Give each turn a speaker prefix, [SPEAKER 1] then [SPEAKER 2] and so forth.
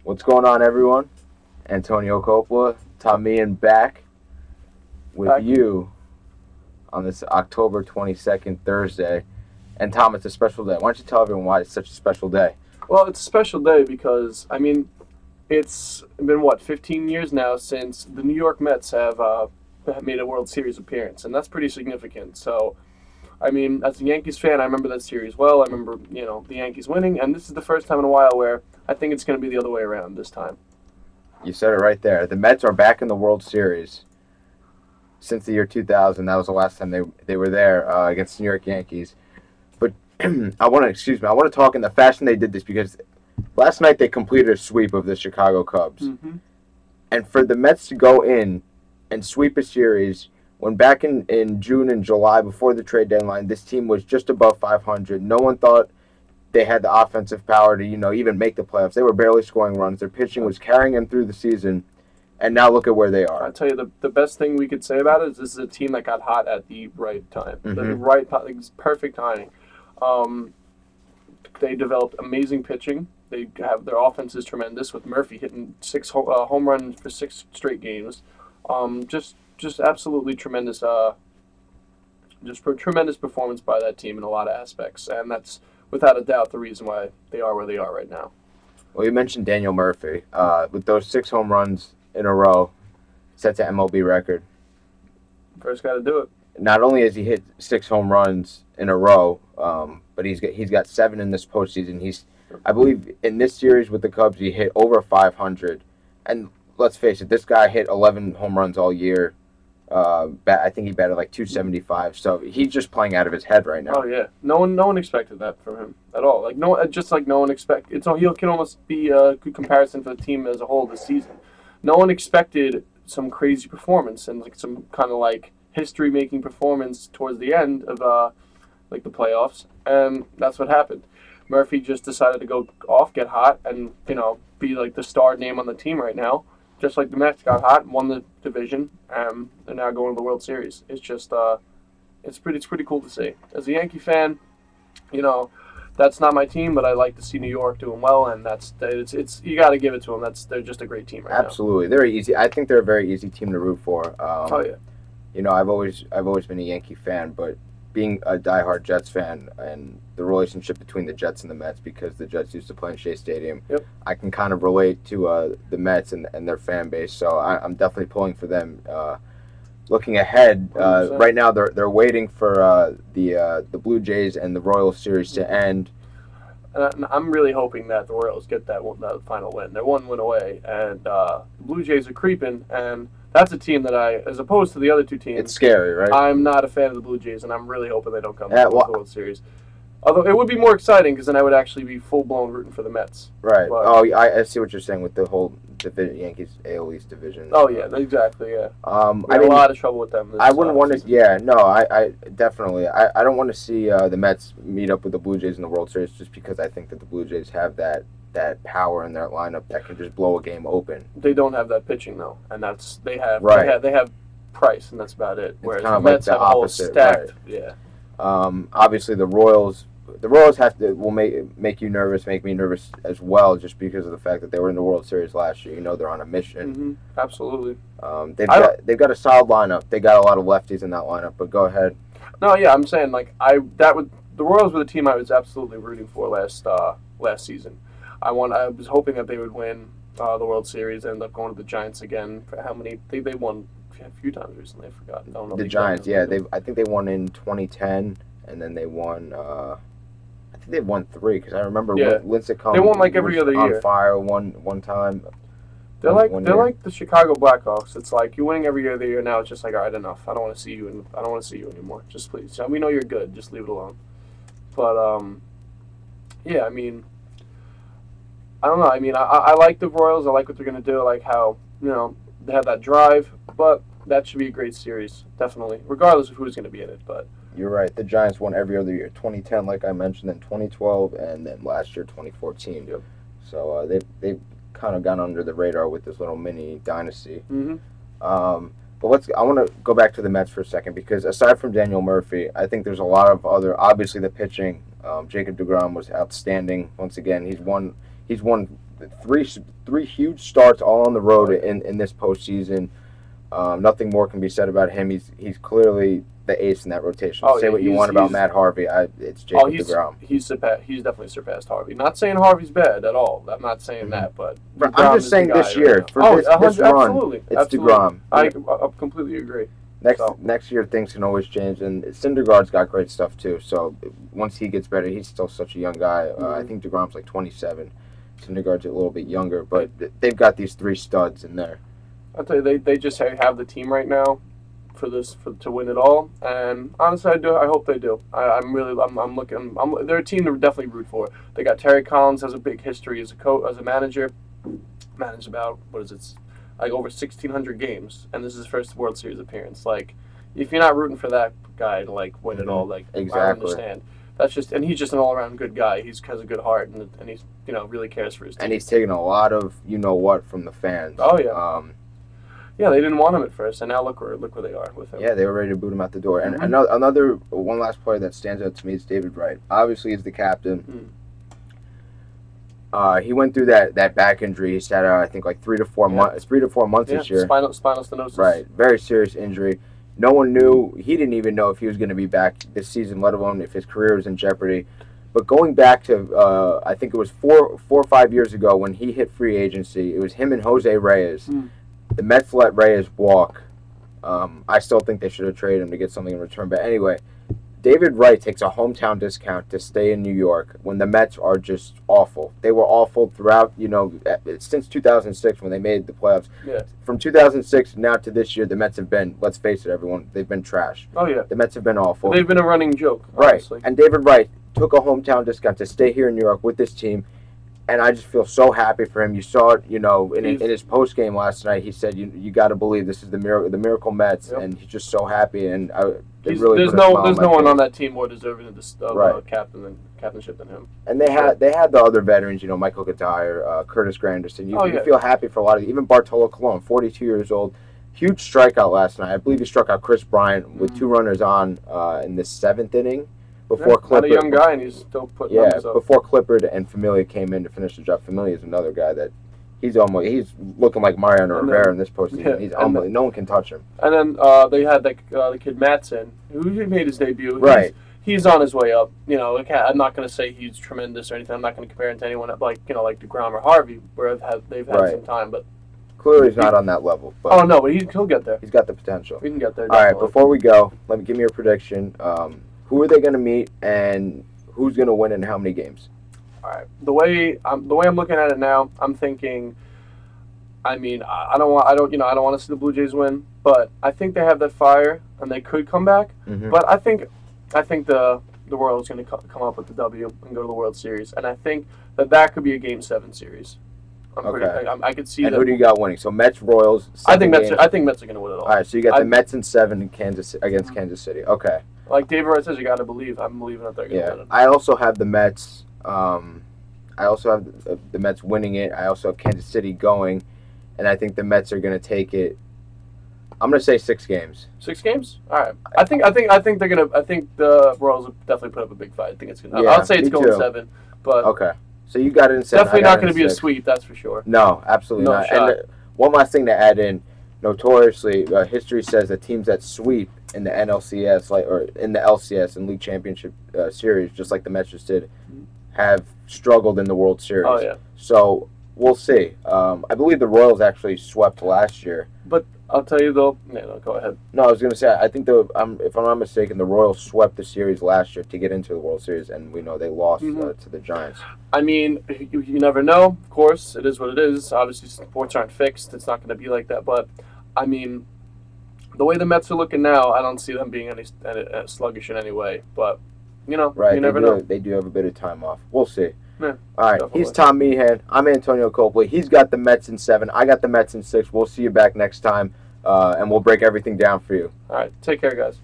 [SPEAKER 1] What's going on, everyone? Antonio Coppola, Tom Meehan back with you on this October 22nd, Thursday. And Tom, it's a special day. Why don't you tell everyone why it's such a special day?
[SPEAKER 2] Well, it's a special day because, it's been, 15 years now since the New York Mets have made a World Series appearance, and that's pretty significant. So, as a Yankees fan, I remember that series well. I remember, the Yankees winning, and this is the first time in a while where I think it's going to be the other way around this time.
[SPEAKER 1] You said it right there. The Mets are back in the World Series since the year 2000. That was the last time they were there against the New York Yankees. But I want to talk in the fashion they did this because last night they completed a sweep of the Chicago Cubs.
[SPEAKER 2] Mm-hmm.
[SPEAKER 1] And for the Mets to go in and sweep a series when back in June and July before the trade deadline, this team was just above 500. No one thought they had the offensive power to, even make the playoffs. They were barely scoring runs. Their pitching was carrying them through the season, and now look at where they are.
[SPEAKER 2] I'll tell you, the best thing we could say about it is this is a team that got hot at the right time.
[SPEAKER 1] Mm-hmm.
[SPEAKER 2] The right time, perfect timing. They developed amazing pitching. Their offense is tremendous with Murphy hitting six home runs for 6 straight games. Just absolutely tremendous. Tremendous performance by that team in a lot of aspects, and that's without a doubt the reason why they are where they are right now.
[SPEAKER 1] Well, you mentioned Daniel Murphy. With those 6 home runs in a row, sets an MLB record.
[SPEAKER 2] First got to do it.
[SPEAKER 1] Not only has he hit 6 home runs in a row, but he's got 7 in this postseason. I believe in this series with the Cubs, he hit over 500. And let's face it, this guy hit 11 home runs all year. I think he batted like 275. So he's just playing out of his head right now.
[SPEAKER 2] Oh yeah, no one expected that from him at all. No one expected. He can almost be a good comparison for the team as a whole this season. No one expected some crazy performance and some kind of history-making performance towards the end of the playoffs, and that's what happened. Murphy just decided to go off, get hot, and be the star name on the team right now. Just like the Mets got hot and won the division, they're now going to the World Series. It's just it's pretty cool to see. As a Yankee fan, that's not my team, but I like to see New York doing well, and it's you got to give it to them. They're just a great team right now.
[SPEAKER 1] Absolutely, they're easy. I think they're a very easy team to root for.
[SPEAKER 2] Oh yeah.
[SPEAKER 1] I've always been a Yankee fan, but being a diehard Jets fan and the relationship between the Jets and the Mets, because the Jets used to play in Shea Stadium,
[SPEAKER 2] yep.
[SPEAKER 1] I can kind of relate to the Mets and their fan base. So I'm definitely pulling for them. Looking ahead, right now they're waiting for the Blue Jays and the Royals series to end.
[SPEAKER 2] I'm really hoping that the Royals get that final win. They're 1 win away, and the Blue Jays are creeping, and that's a team that as opposed to the other 2 teams,
[SPEAKER 1] it's scary, right?
[SPEAKER 2] I'm not a fan of the Blue Jays, and I'm really hoping they don't come to the World Series. Although it would be more exciting because then I would actually be full-blown rooting for the Mets.
[SPEAKER 1] Right. But, I see what you're saying with the whole Yankees AL East division.
[SPEAKER 2] Oh, yeah, exactly, yeah.
[SPEAKER 1] We
[SPEAKER 2] had a lot of trouble with them.
[SPEAKER 1] I wouldn't want to... Yeah, no, I definitely... I don't want to see the Mets meet up with the Blue Jays in the World Series just because I think that the Blue Jays have that power in their lineup that can just blow a game open.
[SPEAKER 2] They don't have that pitching, though, and they have Price, and that's about it. Whereas
[SPEAKER 1] kind of
[SPEAKER 2] the Mets
[SPEAKER 1] the
[SPEAKER 2] have a whole
[SPEAKER 1] opposite,
[SPEAKER 2] stacked...
[SPEAKER 1] Right.
[SPEAKER 2] Yeah.
[SPEAKER 1] Obviously, the Royals will make you nervous, make me nervous as well, just because of the fact that they were in the World Series last year. They're on a mission.
[SPEAKER 2] Mm-hmm. Absolutely.
[SPEAKER 1] They've got a solid lineup. They got a lot of lefties in that lineup. But go ahead.
[SPEAKER 2] No, yeah, I'm saying the Royals were the team I was absolutely rooting for last season. I was hoping that they would win the World Series, end up going to the Giants again. For how many? They won a few times recently. I forgot. I don't know.
[SPEAKER 1] The Giants, yeah. I think they won in 2010, and then they won. I think they've won 3 because I remember Lincecum.
[SPEAKER 2] They won every other year.
[SPEAKER 1] On fire one time.
[SPEAKER 2] They're like the Chicago Blackhawks. It's like you're winning every other year. Now it's just all right, enough. I don't want to see you, and I don't want to see you anymore. Just please. We know you're good. Just leave it alone. But yeah. I don't know. I like the Royals. I like what they're gonna do. I like how they have that drive. But that should be a great series, definitely, regardless of who's gonna be in it. But
[SPEAKER 1] you're right. The Giants won every other year. 2010, like I mentioned, then 2012, and then last year 2014.
[SPEAKER 2] Yep.
[SPEAKER 1] So they've kind of gone under the radar with this little mini dynasty.
[SPEAKER 2] Mm-hmm.
[SPEAKER 1] But I want to go back to the Mets for a second because aside from Daniel Murphy, I think there's a lot of other. Obviously, the pitching. Jacob deGrom was outstanding once again. He's won three huge starts all on the road in this postseason. Nothing more can be said about him. He's clearly the ace in that rotation. Say what you want about Matt Harvey. It's Jacob deGrom.
[SPEAKER 2] He's definitely surpassed Harvey. Not saying Harvey's bad at all. I'm not saying that, but
[SPEAKER 1] I'm just saying this year for this run,
[SPEAKER 2] absolutely.
[SPEAKER 1] It's deGrom.
[SPEAKER 2] I completely agree.
[SPEAKER 1] Next year things can always change, and Syndergaard's got great stuff too. So once he gets better, he's still such a young guy. I think deGrom's like 27. Syndergaard's a little bit younger, but they've got these three studs in there.
[SPEAKER 2] I'll tell you, they just have the team right now to win it all, and honestly, I hope they do. I'm looking. They're a team to definitely root for. They got Terry Collins, has a big history as a manager. Managed about like over 1,600 games, and this is his first World Series appearance. Like, if you're not rooting for that guy to like win it all, like
[SPEAKER 1] exactly.
[SPEAKER 2] I understand. And he's just an all-around good guy. He has a good heart, and he's really cares for his team.
[SPEAKER 1] And he's taking a lot of what from the fans.
[SPEAKER 2] Oh yeah. Yeah, they didn't want him at first, and now look where they are with him.
[SPEAKER 1] Yeah, they were ready to boot him out the door. And one last player that stands out to me is David Wright. Obviously, he's the captain. He went through that back injury. He sat out, I think, like 3 to 4 months. 3 to 4 months this year.
[SPEAKER 2] Spinal stenosis.
[SPEAKER 1] Right, very serious injury. No one knew. He didn't even know if he was going to be back this season, let alone if his career was in jeopardy. But going back to, I think it was 4 or 5 years ago when he hit free agency, it was him and Jose Reyes. The Mets let Reyes walk. I still think they should have traded him to get something in return. But anyway, David Wright takes a hometown discount to stay in New York when the Mets are just awful. They were awful throughout, since 2006 when they made the playoffs.
[SPEAKER 2] Yeah.
[SPEAKER 1] From 2006 now to this year, the Mets have been, let's face it, everyone, they've been trash.
[SPEAKER 2] Oh, yeah.
[SPEAKER 1] The Mets have been awful.
[SPEAKER 2] They've been a running joke, honestly.
[SPEAKER 1] Right. And David Wright took a hometown discount to stay here in New York with this team. And I just feel so happy for him. You saw it, in his post game last night. He said, "You got to believe this is the miracle Mets," and he's just so happy. And there's
[SPEAKER 2] no one on that team more deserving of captainship than him.
[SPEAKER 1] And they had the other veterans, Michael Kadire, Curtis Granderson. You feel happy for a lot of even Bartolo Colon, 42 years old, huge strikeout last night. I believe he struck out Chris Bryant with 2 runners on in the 7th inning. Before Clippard,
[SPEAKER 2] not a young guy, and he's still putting numbers up.
[SPEAKER 1] Before Clippard and Familia came in to finish the job. Familia is another guy that he's looking like Mariano Rivera in this postseason. He's unbelievable. No one can touch him.
[SPEAKER 2] And then they had the kid Matson, who made his debut.
[SPEAKER 1] Right.
[SPEAKER 2] He's on his way up. I'm not going to say he's tremendous or anything. I'm not going to compare him to anyone like deGrom or Harvey, where they've had some time, but.
[SPEAKER 1] Clearly, he's not on that level.
[SPEAKER 2] But no, but he'll get there.
[SPEAKER 1] He's got the potential.
[SPEAKER 2] He can get there.
[SPEAKER 1] Definitely. All right, before we go, give me your prediction. Who are they going to meet, and who's going to win in how many games?
[SPEAKER 2] All right. The way I'm looking at it now, I'm thinking. I don't want to see the Blue Jays win, but I think they have that fire, and they could come back. But I think the Royals going to come up with the W and go to the World Series, and I think that could be a Game 7 series. I could see.
[SPEAKER 1] And who do you got winning? So Mets, Royals.
[SPEAKER 2] I think Mets are going to win it all.
[SPEAKER 1] All right, so you got the Mets in 7 against Kansas City. Okay.
[SPEAKER 2] Like David Wright says, you got to believe. I'm believing that they're going to win it.
[SPEAKER 1] I also have the Mets. I also have the Mets winning it. I also have Kansas City going, and I think the Mets are going to take it. I'm going to say 6 games.
[SPEAKER 2] 6 games? All right. I think they're going to. I think the Royals will definitely put up a big fight. I think it's going to. I'll say it's going 7, but
[SPEAKER 1] okay. So you got it in 7.
[SPEAKER 2] Definitely not going to be a sweep. That's for sure.
[SPEAKER 1] No, absolutely not.
[SPEAKER 2] Shot.
[SPEAKER 1] And one last thing to add in. Notoriously, history says that teams that sweep in the NLCS, or in the LCS and League Championship Series, just like the Mets just did, have struggled in the World Series.
[SPEAKER 2] Oh yeah.
[SPEAKER 1] So we'll see. I believe the Royals actually swept last year.
[SPEAKER 2] But I'll tell you though. No, go ahead.
[SPEAKER 1] No, I was going to say I think if I'm not mistaken, the Royals swept the series last year to get into the World Series, and we know they lost to the Giants.
[SPEAKER 2] You never know. Of course, it is what it is. Obviously, sports aren't fixed. It's not going to be like that. But the way the Mets are looking now, I don't see them being any sluggish in any way. But
[SPEAKER 1] right,
[SPEAKER 2] you never know.
[SPEAKER 1] They do have a bit of time off. We'll see.
[SPEAKER 2] Yeah,
[SPEAKER 1] all right, definitely. He's Tom Meehan. I'm Antonio Copley. He's got the Mets in 7. I got the Mets in 6. We'll see you back next time, and we'll break everything down for you.
[SPEAKER 2] All right, take care, guys.